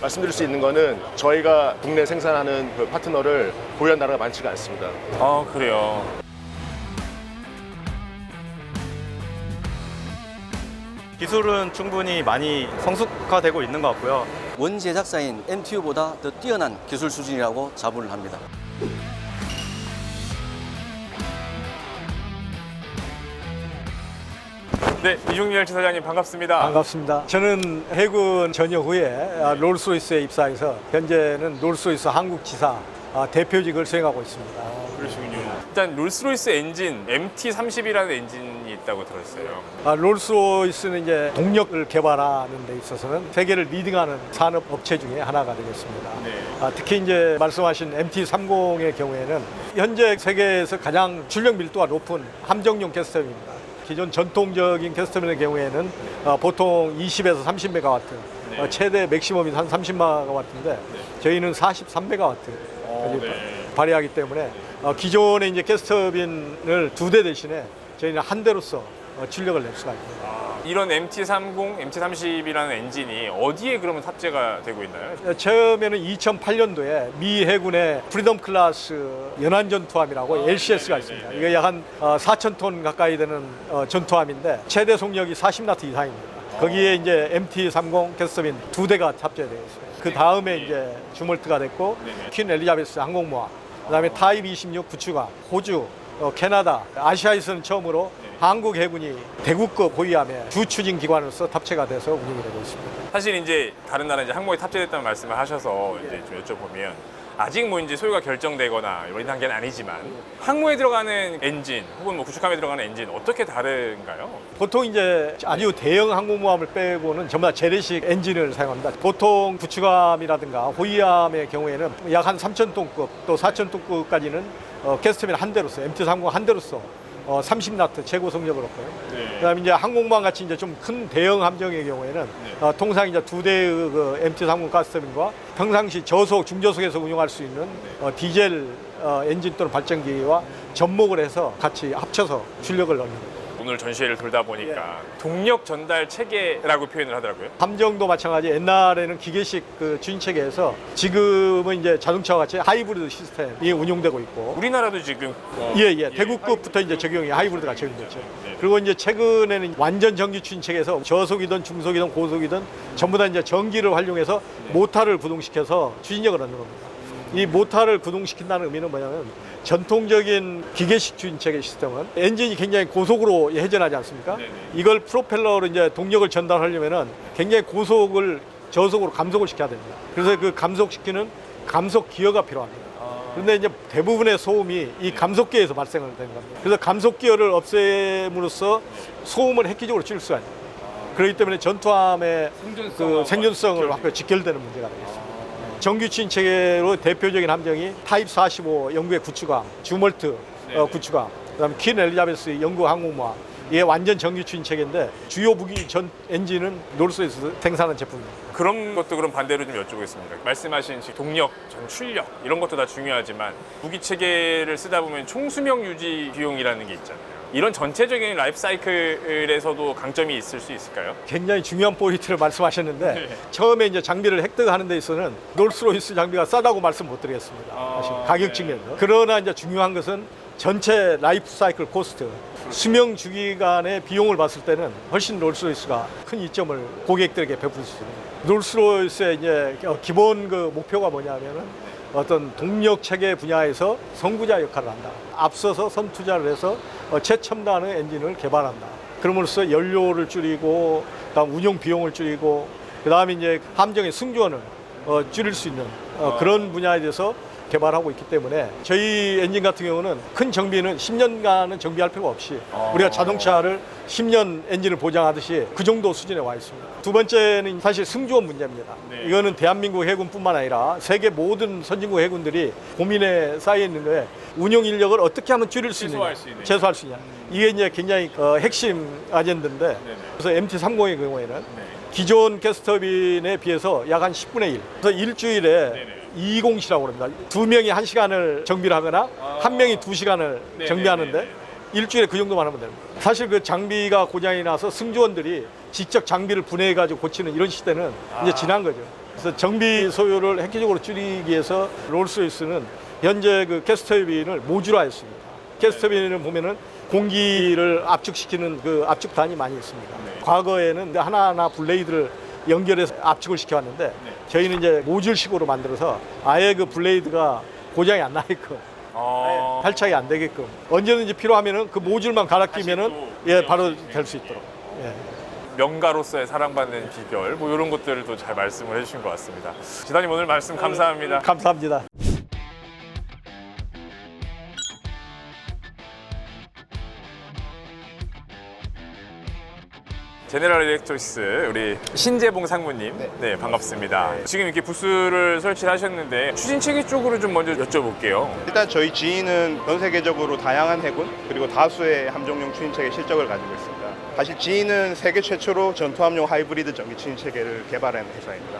말씀드릴 수 있는 거는 저희가 국내 생산하는 그 파트너를 보유한 나라가 많지가 않습니다. 아, 그래요. 기술은 충분히 많이 성숙화되고 있는 것 같고요. 원 제작사인 MTU보다 더 뛰어난 기술 수준이라고 자부를 합니다. 네, 이중열 지사장님 반갑습니다. 반갑습니다. 저는 해군 전역 후에 롤스로이스에 입사해서 현재는 롤스로이스 한국 지사 대표직을 수행하고 있습니다. 그러시군요. 일단 롤스로이스 엔진 MT30이라는 엔진이 있다고 들었어요. 롤스로이스는 이제 동력을 개발하는 데 있어서는 세계를 리딩하는 산업 업체 중에 하나가 되겠습니다. 네. 특히 이제 말씀하신 MT30의 경우에는 현재 세계에서 가장 출력 밀도가 높은 함정용 가스터빈입니다. 기존 전통적인 가스터빈의 경우에는 보통 20에서 30메가와트, 네. 최대 맥시멈이 한 30메가와트인데 저희는 43메가와트 네. 발휘하기 때문에 기존의 이제 가스터빈을 2대 대신에 저희는 한 대로서 출력을 낼 수가 있습니다. 이런 MT30, MT30이라는 엔진이 어디에 그러면 탑재가 되고 있나요? 처음에는 2008년도에 미 해군의 프리덤 클래스 연안 전투함이라고 LCS가 있습니다. 이게 약 한 4,000톤 가까이 되는 전투함인데 최대 속력이 40나트 이상입니다. 거기에 이제 MT30 가스터빈 2대가 탑재되어 있습니다. 그 다음에 이제 주몰트가 됐고 퀸 엘리자베스 항공모함, 그다음에 타입 26 구축함, 호주, 캐나다, 아시아에서는 처음으로 한국 해군이 대구급 호위함의 주 추진 기관으로서 탑재가 돼서 운영이 되고 있습니다. 사실 이제 다른 나라 이제 항모에 탑재됐다는 말씀을 하셔서 이제 좀 여쭤보면 아직 뭐 이제 소유가 결정되거나 이런 단계는 아니지만 항모에 들어가는 엔진 혹은 뭐 구축함에 들어가는 엔진 어떻게 다른가요? 보통 이제 아주 대형 항공모함을 빼고는 전부 다 재래식 엔진을 사용합니다. 보통 구축함이라든가 호위함의 경우에는 약 한 3,000톤급 또 4,000톤급까지는 가스터빈 한 대로서 MT30 한 대로서 30나트 최고 속력을 얻고요. 네. 그다음에 이제 항공모함 같이 이제 좀 큰 대형 함정의 경우에는 통상 이제 2대의 그 MT30 가스터빈과 평상시 저속, 중저속에서 운용할 수 있는 디젤 엔진 또는 발전기와 접목을 해서 같이 합쳐서 출력을 넣는 거예요. 오늘 전시회를 돌다 보니까 동력 전달 체계라고 표현을 하더라고요. 함정도 마찬가지. 옛날에는 기계식 그 주인 체계에서 지금은 이제 자동차와 같이 하이브리드 시스템이 운용되고 있고. 우리나라도 지금 대구급부터 이제 적용이 하이브리드가 적용됐죠. 그리고 이제 최근에는 완전 전기 추진 체계에서 저속이든 중속이든 고속이든 전부 다 이제 전기를 활용해서 모터를 구동시켜서 추진력을 얻는 겁니다. 이 모터를 구동시킨다는 의미는 뭐냐면 전통적인 기계식 추진 체계 시스템은 엔진이 굉장히 고속으로 회전하지 않습니까? 이걸 프로펠러로 이제 동력을 전달하려면은 굉장히 고속을 저속으로 감속을 시켜야 됩니다. 그래서 그 감속시키는 감속 기어가 필요합니다. 그런데 이제 대부분의 소음이 이 감속기에서 발생을 되는 겁니다. 그래서 감속 기어를 없앰으로써 소음을 획기적으로 줄일 수가 있습니다. 그렇기 때문에 전투함의 그 생존성을 확 직결되는 문제가 되겠습니다. 정규 추진 체계로 대표적인 함정이 타입 45 영국의 구축함, 주몰트 구축함, 그다음에 퀸 엘리자베스 영국 항공모함. 이게 완전 정규 추진 체계인데 주요 무기 전 엔진은 롤스로이스 생산한 제품입니다. 그런 것도 그럼 반대로 좀 여쭤보겠습니다. 말씀하신 동력, 전출력 이런 것도 다 중요하지만 무기 체계를 쓰다 보면 총수명 유지 비용이라는 게 있잖아요. 이런 전체적인 라이프 사이클에서도 강점이 있을 수 있을까요? 굉장히 중요한 포인트를 말씀하셨는데 처음에 이제 장비를 획득하는 데 있어서는 롤스로이스 장비가 싸다고 말씀 못 드리겠습니다. 사실 가격 측면에서. 그러나 이제 중요한 것은 전체 라이프 사이클 코스트, 수명 주기간의 비용을 봤을 때는 훨씬 롤스로이스가 큰 이점을 고객들에게 베풀 수 있습니다. 롤스로이스의 이제 기본 그 목표가 뭐냐면은 어떤 동력 체계 분야에서 선구자 역할을 한다. 앞서서 선투자를 해서 최첨단의 엔진을 개발한다. 그럼으로써 연료를 줄이고, 그다음 운용 비용을 줄이고, 그다음에 이제 함정의 승조원을 줄일 수 있는 그런 분야에 대해서 개발하고 있기 때문에 저희 엔진 같은 경우는 큰 정비는 10년간은 정비할 필요가 없이 우리가 자동차를 10년 엔진을 보장하듯이 그 정도 수준에 와 있습니다. 두 번째는 사실 승조원 문제입니다. 이거는 대한민국 해군뿐만 아니라 세계 모든 선진국 해군들이 고민에 쌓여 있는 거에 운용 인력을 어떻게 하면 줄일 수 있느냐, 최소화할 수 있느냐. 이게 이제 굉장히 핵심 아젠다인데 그래서 MT30의 경우에는 기존 가스터빈에 비해서 약 한 10분의 1. 그래서 일주일에 2공시라고 합니다. 2명이 1시간을 정비를 하거나 1명이 2시간을 정비하는데 일주일에 그 정도만 하면 됩니다. 사실 그 장비가 고장이 나서 승조원들이 직접 장비를 분해해가지고 고치는 이런 시대는 이제 지난 거죠. 그래서 정비 소요를 획기적으로 줄이기 위해서 롤스로이스는 현재 그 게스터빈을 모듈화했습니다. 게스터빈을 보면은 공기를 압축시키는 그 압축단이 많이 있습니다. 과거에는 하나하나 블레이드를 연결해서 압축을 시켜왔는데 저희는 이제 모듈식으로 만들어서 아예 그 블레이드가 고장이 안 나게끔 탈착이 안 되게끔 언제든지 필요하면은 그 모듈만 갈아 끼면은 바로 될 수 있도록. 예. 명가로서의 사랑받는 비결 뭐 이런 것들도 잘 말씀을 해주신 것 같습니다. 지단님 오늘 말씀 감사합니다. 감사합니다. 제네럴 일렉트로닉스 우리 신재봉 상무님, 네 반갑습니다. 지금 이렇게 부스를 설치하셨는데 추진 체계 쪽으로 좀 먼저 여쭤볼게요. 일단 저희 지인은 전 세계적으로 다양한 해군 그리고 다수의 함정용 추진체계 실적을 가지고 있습니다. 사실 지인은 세계 최초로 전투함용 하이브리드 전기 추진체계를 개발한 회사입니다.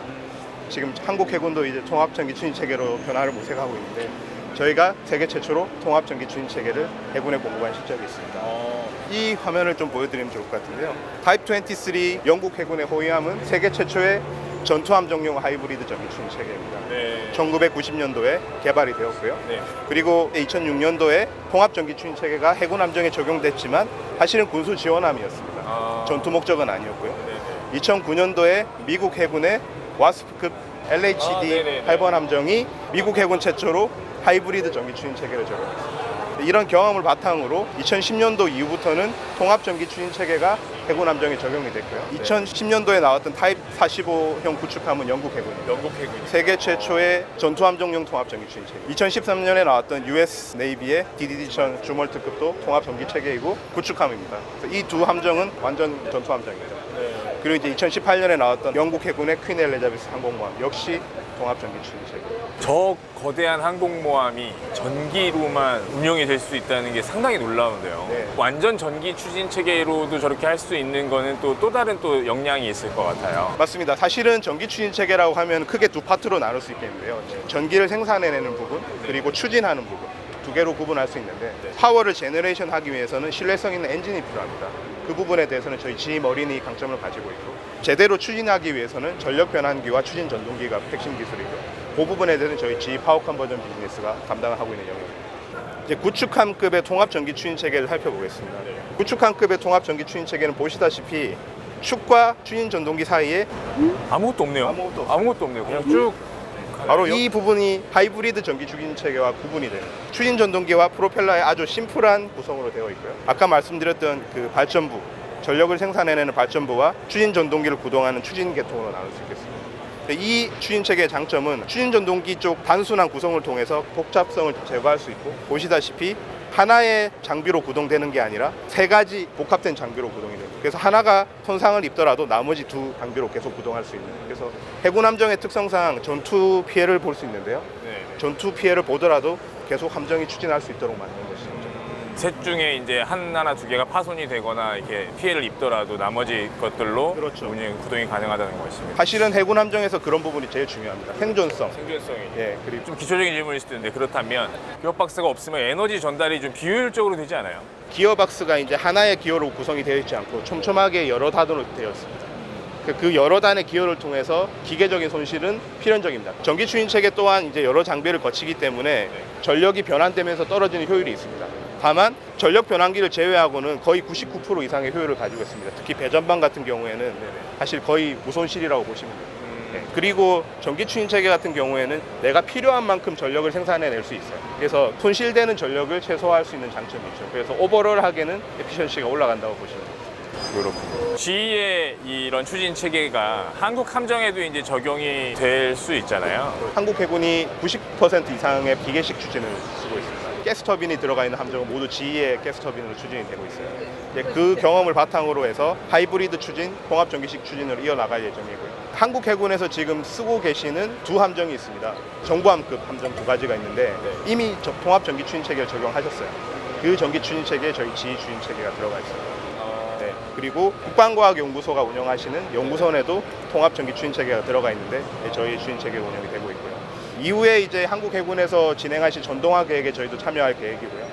지금 한국 해군도 이제 통합 전기 추진체계로 변화를 모색하고 있는데 저희가 세계 최초로 통합 전기 추진체계를 해군에 공급한 실적이 있습니다. 이 화면을 좀 보여드리면 좋을 것 같은데요. 타입 23 영국 해군의 호위함은 세계 최초의 전투함정용 하이브리드 전기 추진체계입니다. 1990년도에 개발이 되었고요. 그리고 2006년도에 통합 전기 추진체계가 해군 함정에 적용됐지만 사실은 군수 지원함이었습니다. 전투 목적은 아니었고요. 2009년도에 미국 해군의 와스프급 LHD 8번 함정이 미국 해군 최초로 하이브리드 전기 추진체계를 적용했습니다. 이런 경험을 바탕으로 2010년도 이후부터는 통합 전기 추진체계가 해군 함정에 적용이 됐고요. 2010년도에 나왔던 타입 45형 구축함은 영국 해군이에요. 세계 최초의 전투함정용 통합 전기 추진체계. 2013년에 나왔던 US 네이비의 DDD-1000 주멀트급도 통합 전기 체계이고 구축함입니다. 이 두 함정은 완전 전투함정이죠. 그리고 이제 2018년에 나왔던 영국 해군의 퀸 엘리자베스 항공모함 역시 통합 전기 추진체계. 저 거대한 항공모함이 전기로만 운영이 될 수 있다는 게 상당히 놀라운데요. 완전 전기 추진 체계로도 저렇게 할 수 있는 거는 또 다른 또 역량이 있을 것 같아요. 맞습니다. 사실은 전기 추진 체계라고 하면 크게 두 파트로 나눌 수 있겠는데요. 전기를 생산해내는 부분 그리고 추진하는 부분 두 개로 구분할 수 있는데 파워를 제너레이션 하기 위해서는 신뢰성 있는 엔진이 필요합니다. 그 부분에 대해서는 저희 GM어린이 강점을 가지고 있고 제대로 추진하기 위해서는 전력 변환기와 추진 전동기가 핵심 기술이고요. 그 부분에 대해서는 저희 GE 파워 컨버전 비즈니스가 담당을 하고 있는 영역입니다. 이제 구축함급의 통합 전기 추진 체계를 살펴보겠습니다. 구축함급의 통합 전기 추진 체계는 보시다시피 축과 추진 전동기 사이에 아무것도 없네요. 아무것도 없네요. 그냥 쭉 바로 이 부분이 하이브리드 전기 추진 체계와 구분이 되는 추진 전동기와 프로펠러의 아주 심플한 구성으로 되어 있고요. 아까 말씀드렸던 그 발전부, 전력을 생산해내는 발전부와 추진 전동기를 구동하는 추진 계통으로 나눌 수 있겠습니다. 이 추진 체계의 장점은 추진 전동기 쪽 단순한 구성을 통해서 복잡성을 제거할 수 있고 보시다시피 하나의 장비로 구동되는 게 아니라 세 가지 복합된 장비로 구동이 됩니다. 그래서 하나가 손상을 입더라도 나머지 두 장비로 계속 구동할 수 있는. 그래서 해군 함정의 특성상 전투 피해를 볼 수 있는데요. 전투 피해를 보더라도 계속 함정이 추진할 수 있도록 만드는 것이죠. 셋 중에 이제 하나 두 개가 파손이 되거나 이렇게 피해를 입더라도 나머지 것들로 구동이 가능하다는 것입니다. 사실은 해군 함정에서 그런 부분이 제일 중요합니다. 생존성이. 그리고 좀 기초적인 질문일 수도 있는데 그렇다면 기어박스가 없으면 에너지 전달이 좀 비효율적으로 되지 않아요? 기어박스가 이제 하나의 기어로 구성이 되어 있지 않고 촘촘하게 여러 단으로 되어 있습니다. 그 여러 단의 기어를 통해서 기계적인 손실은 필연적입니다. 전기 추진 체계 또한 이제 여러 장비를 거치기 때문에 전력이 변환되면서 떨어지는 효율이 있습니다. 다만 전력 변환기를 제외하고는 거의 99% 이상의 효율을 가지고 있습니다. 특히 배전방 같은 경우에는 사실 거의 무손실이라고 보시면 됩니다. 그리고 전기 추진 체계 같은 경우에는 내가 필요한 만큼 전력을 생산해낼 수 있어요. 그래서 손실되는 전력을 최소화할 수 있는 장점이 있죠. 그래서 오버롤하게는 에피션시가 올라간다고 보시면 됩니다. 그렇군요. GE의 이런 추진 체계가 한국 함정에도 이제 적용이 될 수 있잖아요. 한국 해군이 90% 이상의 기계식 추진을 쓰고 있습니다. 가스터빈이 들어가 있는 함정은 모두 GE의 가스터빈으로 추진이 되고 있어요. 이제 그 경험을 바탕으로 해서 하이브리드 추진, 통합 전기식 추진을 이어나갈 예정이고요. 한국 해군에서 지금 쓰고 계시는 두 함정이 있습니다. 정보함급 함정 두 가지가 있는데 이미 통합 전기 추진 체계를 적용하셨어요. 그 전기 추진 체계에 저희 GE 추진 체계가 들어가 있어요. 그리고 국방과학연구소가 운영하시는 연구선에도 통합 전기 추진 체계가 들어가 있는데 저희 추진 체계가 운영이 되고 있고요. 이후에 이제 한국 해군에서 진행하실 전동화 계획에 저희도 참여할 계획이고요.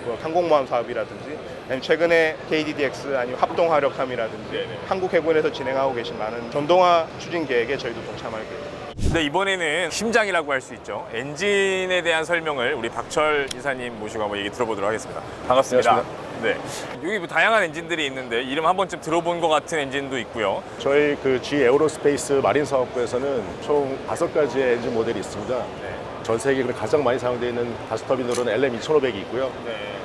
뭐 항공모함 사업이라든지 아니면 최근에 KDDX 아니면 합동화력함이라든지 한국 해군에서 진행하고 계신 많은 전동화 추진 계획에 저희도 동참할 계획입니다. 네, 이번에는 심장이라고 할 수 있죠. 엔진에 대한 설명을 우리 박철 이사님 모시고 한번 얘기 들어보도록 하겠습니다. 반갑습니다. 네, 여기 뭐 다양한 엔진들이 있는데 이름 한 번쯤 들어본 것 같은 엔진도 있고요. 저희 그 G 에어로스페이스 마린 사업부에서는 총 5가지의 엔진 모델이 있습니다. 전 세계에 가장 많이 사용되어 있는 가스터빈으로는 LM2500이 있고요.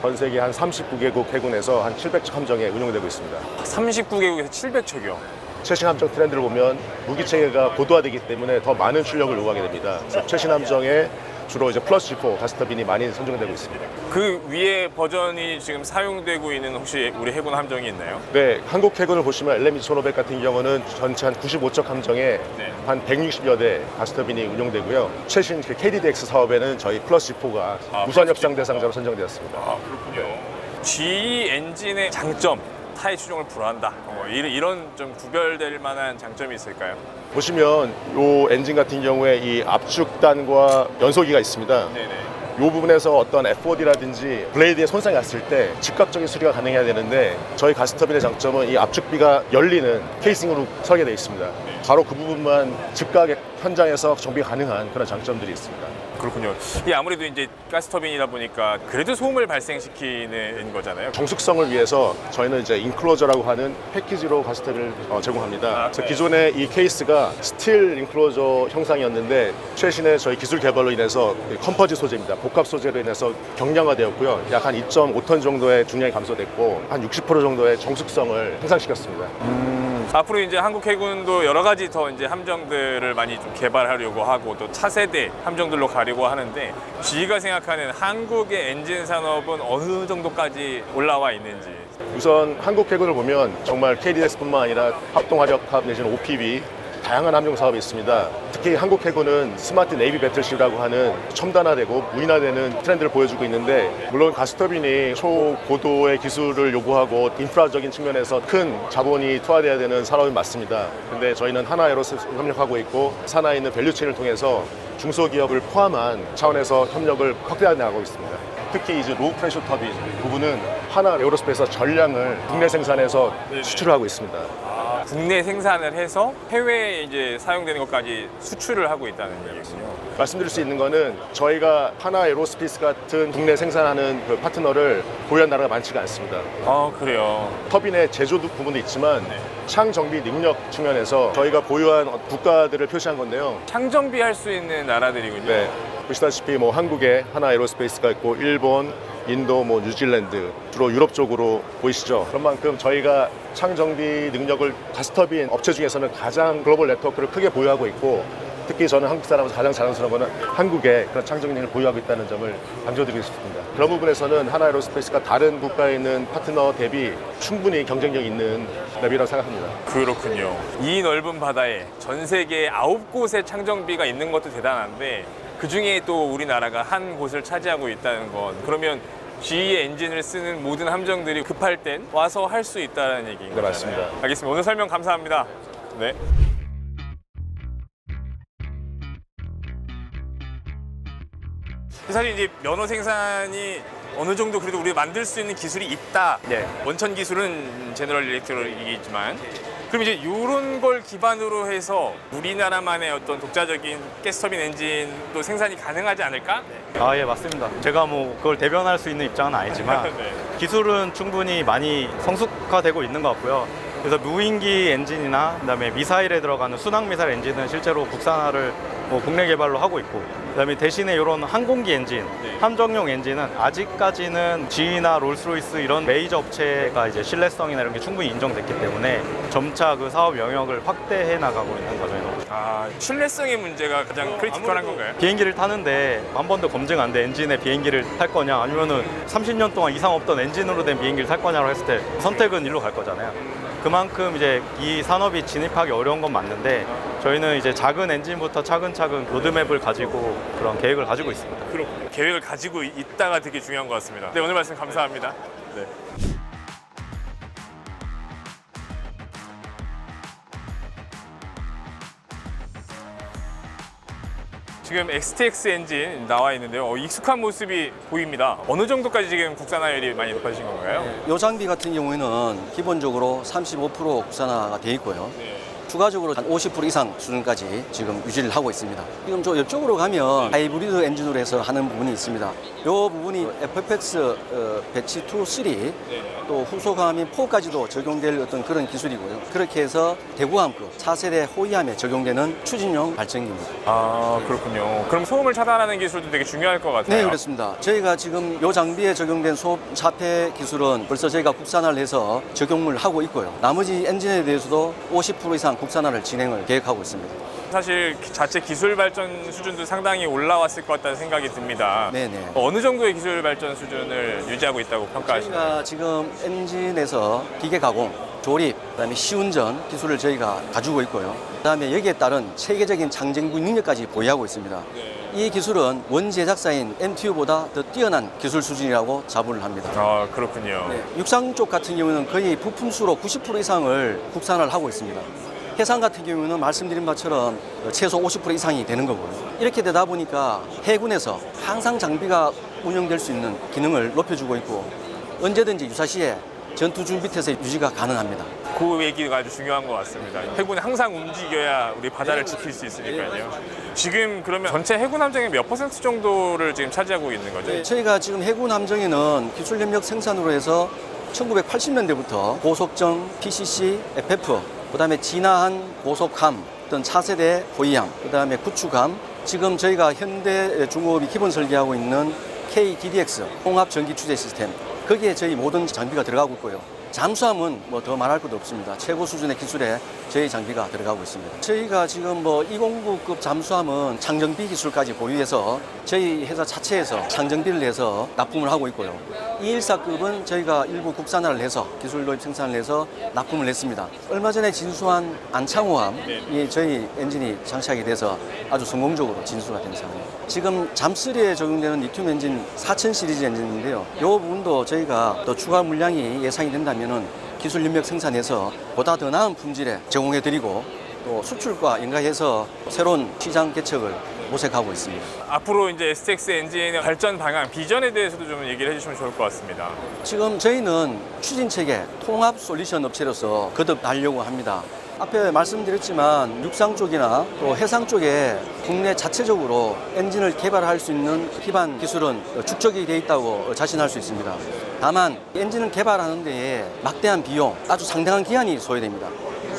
전 세계 한 39개국 해군에서 한 700척 함정에 운용되고 있습니다. 39개국에서 700척이요. 최신 함정 트렌드를 보면 무기 체계가 고도화되기 때문에 더 많은 출력을 요구하게 됩니다. 그래서 최신 함정에 주로 이제 플러스 G4 가스터빈이 많이 선정되고 있습니다. 그 위에 버전이 지금 사용되고 있는 혹시 우리 해군 함정이 있나요? 네, 한국 해군을 보시면 LM2500 같은 경우는 전체 한 95척 함정에 네. 한 160여 대 가스터빈이 운용되고요. 최신 그 KDDX 사업에는 저희 플러스 G4가 우선 협상 대상자로 선정되었습니다. 아, 그렇군요. GE 엔진의 장점, 타의 추종을 불허한다. 이런 좀 구별될 만한 장점이 있을까요? 보시면 이 엔진 같은 경우에 이 압축단과 연소기가 있습니다. 네네. 이 부분에서 어떤 FOD라든지 블레이드에 손상이 왔을 때 즉각적인 수리가 가능해야 되는데 저희 가스터빈의 장점은 이 압축비가 열리는 케이싱으로 설계되어 있습니다. 바로 그 부분만 즉각 현장에서 정비가 가능한 그런 장점들이 있습니다. 그렇군요. 이게 아무래도 이제 가스터빈이다 보니까 그래도 소음을 발생시키는 거잖아요. 정숙성을 위해서 저희는 이제 인클로저라고 하는 패키지로 가스터빈을 제공합니다. 그래서 네. 기존의 이 케이스가 스틸 인클로저 형상이었는데 최신의 저희 기술 개발로 인해서 컴퍼지 소재입니다. 복합 소재로 인해서 경량화되었고요. 약 한 2.5톤 정도의 중량이 감소됐고 한 60% 정도의 정숙성을 향상시켰습니다. 앞으로 이제 한국 해군도 여러 가지 더 이제 함정들을 많이 좀 개발하려고 하고 또 차세대 함정들로 가려고 하는데 GE가 생각하는 한국의 엔진 산업은 어느 정도까지 올라와 있는지. 우선 한국 해군을 보면 정말 KDX뿐만 아니라 합동화력탑 내지는 OPV 다양한 함정 사업이 있습니다. 특히 한국 해군은 스마트 네이비 배틀쉽이라고 하는 첨단화되고 무인화되는 트렌드를 보여주고 있는데 물론 가스터빈이 초고도의 기술을 요구하고 인프라적인 측면에서 큰 자본이 투하돼야 되는 산업이 맞습니다. 근데 저희는 하나에어로스페이스와 협력하고 있고 산하에 있는 밸류체인을 통해서 중소기업을 포함한 차원에서 협력을 확대해 나가고 있습니다. 특히 이제 로우 프레셔 터빈 부분은 하나 에어로스페이스 전량을 국내 생산해서 수출을 하고 있습니다. 국내 생산을 해서 해외에 이제 사용되는 것까지 수출을 하고 있다는 얘기군요. 말씀드릴 수 있는 거는 저희가 하나 에어로스페이스 같은 국내 생산하는 그 파트너를 보유한 나라가 많지가 않습니다. 아, 그래요. 터빈의 제조 부분도 있지만 창 정비 능력 측면에서 저희가 보유한 국가들을 표시한 건데요. 창정비할 수 있는 나라들이군요. 네, 보시다시피 뭐 한국에 하나 에어로스페이스가 있고 일본, 인도, 뭐 뉴질랜드 주로 유럽 쪽으로 보이시죠? 그런 만큼 저희가 창 정비 능력을 가스터빈 업체 중에서는 가장 글로벌 네트워크를 크게 보유하고 있고 특히 저는 한국 사람으로서 가장 자랑스러운 거는 한국에 그런 창 정비 능력을 보유하고 있다는 점을 강조드리고 싶습니다. 그런 부분에서는 하나 에어로스페이스가 다른 국가에 있는 파트너 대비 충분히 경쟁력 있는 랩이라고 생각합니다. 그렇군요. 이 넓은 바다에 전 세계 9곳의 창정비가 있는 것도 대단한데 그중에 또 우리나라가 한 곳을 차지하고 있다는 건 그러면 GE 엔진을 쓰는 모든 함정들이 급할 땐 와서 할 수 있다는 얘기인 거잖아요. 맞습니다. 알겠습니다. 오늘 설명 감사합니다. 네. 사실 이제 면허 생산이 어느 정도 그래도 우리가 만들 수 있는 기술이 있다. 네. 원천 기술은 제너럴 일렉트릭이지만 그럼 이제 이런 걸 기반으로 해서 우리나라만의 어떤 독자적인 가스터빈 엔진도 생산이 가능하지 않을까? 아, 예, 맞습니다. 제가 뭐 그걸 대변할 수 있는 입장은 아니지만 네. 기술은 충분히 많이 성숙화되고 있는 것 같고요. 그래서 무인기 엔진이나 그다음에 미사일에 들어가는 순항 미사일 엔진은 실제로 국산화를 뭐 국내 개발로 하고 있고 그다음에 대신에 이런 항공기 엔진, 함정용 엔진은 아직까지는 GE나 롤스로이스 이런 메이저 업체가 이제 신뢰성이나 이런 게 충분히 인정됐기 때문에 점차 그 사업 영역을 확대해 나가고 있는 거죠. 아, 신뢰성의 문제가 가장 크리티컬한 건가요? 비행기를 타는데 한 번도 검증 안 된 엔진의 비행기를 탈 거냐 아니면은 30년 동안 이상 없던 엔진으로 된 비행기를 탈 거냐고 했을 때 선택은 일로 갈 거잖아요. 그만큼 이제 이 산업이 진입하기 어려운 건 맞는데 저희는 이제 작은 엔진부터 차근차근 로드맵을 가지고 그런 계획을 가지고 있습니다. 그렇군요. 계획을 가지고 있다가 되게 중요한 것 같습니다. 네, 오늘 말씀 감사합니다. 네. 지금 XTX 엔진 나와 있는데요. 익숙한 모습이 보입니다. 어느 정도까지 지금 국산화율이 많이 높아진 건가요? 이 장비 같은 경우에는 기본적으로 35% 국산화가 돼 있고요. 네. 추가적으로 한 50% 이상 수준까지 지금 유지를 하고 있습니다. 지금 저 옆쪽으로 가면 하이브리드 엔진으로 해서 하는 부분이 있습니다. 이 부분이 FFX 배치 2, 3, 또 후속함인 4까지도 적용될 어떤 그런 기술이고요. 그렇게 해서 대구함급 4세대 호위함에 적용되는 추진용 발전기입니다. 아, 그렇군요. 그럼 소음을 차단하는 기술도 되게 중요할 것 같아요. 네, 그렇습니다. 저희가 지금 이 장비에 적용된 소음 차폐 기술은 벌써 저희가 국산화를 해서 적용을 하고 있고요. 나머지 엔진에 대해서도 50% 이상 국산화를 진행을 계획하고 있습니다. 사실 자체 기술 발전 수준도 상당히 올라왔을 것 같다는 생각이 듭니다. 네네. 어느 정도의 기술 발전 수준을 유지하고 있다고 평가하시나요? 저희가 지금 엔진에서 기계 가공, 조립, 그다음에 시운전 기술을 저희가 가지고 있고요. 그다음에 여기에 따른 체계적인 장정부 능력까지 보유하고 있습니다. 이 기술은 원 제작사인 MTU보다 더 뛰어난 기술 수준이라고 자부를 합니다. 아, 그렇군요. 육상 쪽 같은 경우는 거의 부품수로 90% 이상을 국산화를 하고 있습니다. 해상 같은 경우는 말씀드린 것처럼 최소 50% 이상이 되는 거고요. 이렇게 되다 보니까 해군에서 항상 장비가 운영될 수 있는 기능을 높여주고 있고 언제든지 유사시에 전투 준비 태세 유지가 가능합니다. 그 얘기가 아주 중요한 것 같습니다. 해군은 항상 움직여야 우리 바다를 지킬 수 있으니까요. 지금 그러면 전체 해군 함정의 몇 퍼센트 정도를 지금 차지하고 있는 거죠? 저희가 지금 해군 함정에는 기술협력 생산으로 해서 1980년대부터 고속정, PCC, FF, 그다음에 진화한 고속함, 어떤 차세대 호위함, 그다음에 구축함, 지금 저희가 현대중공업이 기본 설계하고 있는 KDDX 통합 전기 추재 시스템, 거기에 저희 모든 장비가 들어가고 있고요. 잠수함은 뭐 더 말할 것도 없습니다. 최고 수준의 기술에 저희 장비가 들어가고 있습니다. 저희가 지금 뭐 209급 잠수함은 창정비 기술까지 보유해서 저희 회사 자체에서 창정비를 해서 납품을 하고 있고요. 214급은 저희가 일부 국산화를 해서 기술 도입 생산을 해서 납품을 했습니다. 얼마 전에 진수한 안창호함이 저희 엔진이 장착이 돼서 아주 성공적으로 진수가 된 상황입니다. 지금 잠3에 적용되는 리튬 엔진 4000 시리즈 엔진인데요. 이 부분도 저희가 또 추가 물량이 예상이 된다면은 기술 협력 생산해서 보다 더 나은 품질에 제공해드리고 또 수출과 연계해서 새로운 시장 개척을 모색하고 있습니다. 앞으로 이제 STX 엔진의 발전 방향, 비전에 대해서도 좀 얘기를 해주시면 좋을 것 같습니다. 지금 저희는 추진 체계 통합 솔루션 업체로서 거듭나려고 합니다. 앞에 말씀드렸지만 육상 쪽이나 또 해상 쪽에 국내 자체적으로 엔진을 개발할 수 있는 기반 기술은 축적이 돼 있다고 자신할 수 있습니다. 다만 엔진을 개발하는 데에 막대한 비용, 아주 상당한 기간이 소요됩니다.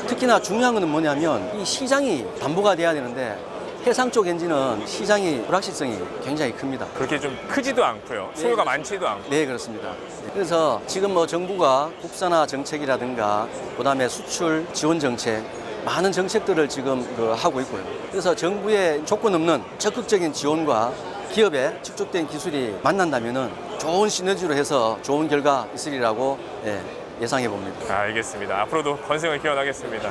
특히나 중요한 것은 뭐냐면 이 시장이 담보가 돼야 되는데 해상 쪽 엔진은 시장이 불확실성이 굉장히 큽니다. 그렇게 좀 크지도 않고요. 소요가 많지도 않고. 네, 그렇습니다. 그래서 지금 뭐 정부가 국산화 정책이라든가 그다음에 수출 지원 정책 많은 정책들을 지금 하고 있고요. 그래서 정부의 조건 없는 적극적인 지원과 기업의 축적된 기술이 만난다면은 좋은 시너지로 해서 좋은 결과 있으리라고 예상해 봅니다. 알겠습니다. 앞으로도 건승을 기원하겠습니다.